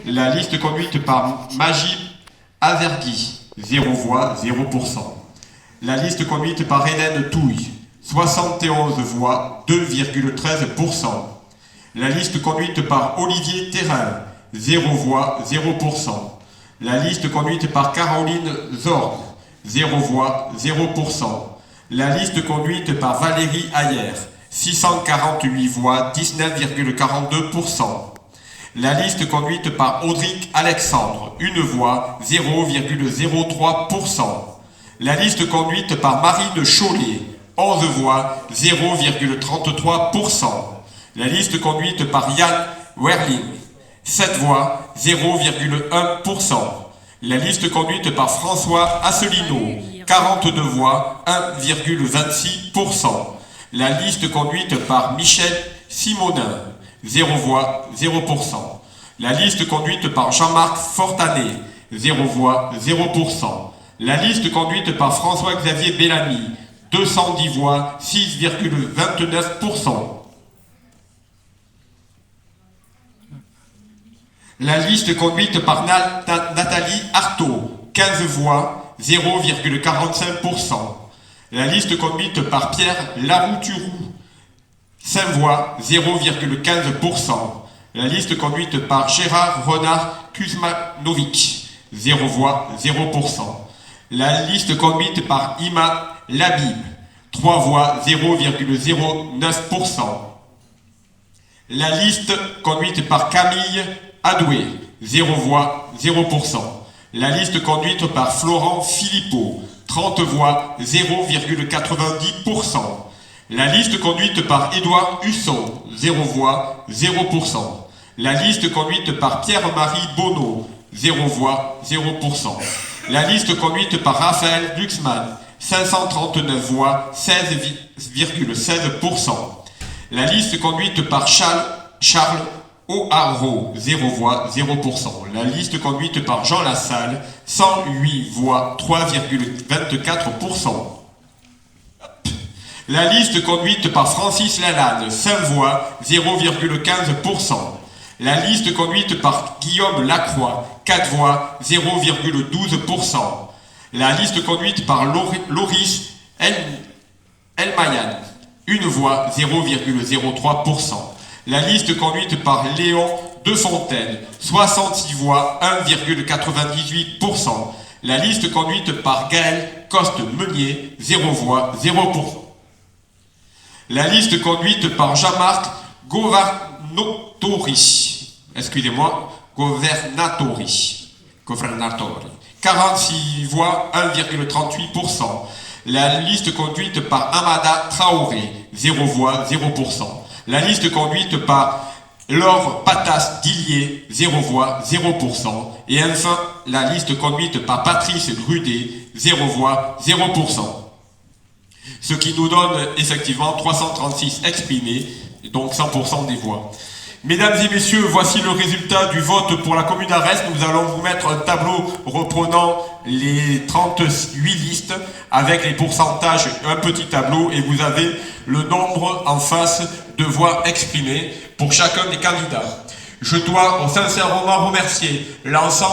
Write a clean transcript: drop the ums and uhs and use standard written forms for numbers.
La liste conduite par Majib Azergui, 0 voix, 0%. La liste conduite par Hélène Touille, 71 voix, 2,13%. La liste conduite par Olivier Terrain, 0 voix, 0%. La liste conduite par Caroline Zorn, 0 voix, 0%. La liste conduite par Valérie Ayer, 648 voix, 19,42%. La liste conduite par Audric Alexandre, 1 voix, 0,03%. La liste conduite par Marine Chollet, 11 voix, 0,33%. La liste conduite par Yann Werling, 7 voix, 0,1%. La liste conduite par François Asselineau, 42 voix, 1,26%. La liste conduite par Michel Simonin, 0 voix, 0%. La liste conduite par Jean-Marc Fortanet, 0 voix, 0%. La liste conduite par François-Xavier Bellamy, 210 voix, 6,29%. La liste conduite par Nathalie Artaud, 15 voix, 0,45%. La liste conduite par Pierre Larouturou, 5 voix, 0,15%. La liste conduite par Gérard Renard Kuzmanovic, 0 voix, 0%. La liste conduite par Ima Labib, 3 voix, 0,09%. La liste conduite par Camille Adoué, 0 voix, 0%. La liste conduite par Florent Philippot, 30 voix, 0,90%. La liste conduite par Édouard Husson, 0 voix, 0%. La liste conduite par Pierre-Marie Bonneau, 0 voix, 0%. La liste conduite par Raphaël Glucksmann, 539 voix, 16,16%. La liste conduite par Charles O'Haraud, 0 voix, 0%. La liste conduite par Jean Lassalle, 108 voix, 3,24%. La liste conduite par Francis Lalanne, 5 voix, 0,15%. La liste conduite par Guillaume Lacroix, 4 voix, 0,12%. La liste conduite par Loris Elmayan, 1 voix, 0,03%. La liste conduite par Léon Defontaine, 66 voix, 1,98%. La liste conduite par Gaël Coste-Meunier, 0 voix, 0%. La liste conduite par Jean-Marc Governatori, 46 voix, 1,38%. La liste conduite par Amada Traoré, 0 voix, 0%. La liste conduite par Laure Patas Dillier, 0 voix, 0%. Et enfin, la liste conduite par Patrice Grudet, 0 voix, 0%. Ce qui nous donne effectivement 336 exprimés, donc 100% des voix. Mesdames et messieurs, voici le résultat du vote pour la commune d'Arès. Nous allons vous mettre un tableau reprenant les 38 listes avec les pourcentages, un petit tableau, et vous avez le nombre en face de voix exprimées pour chacun des candidats. Je dois sincèrement remercier l'ensemble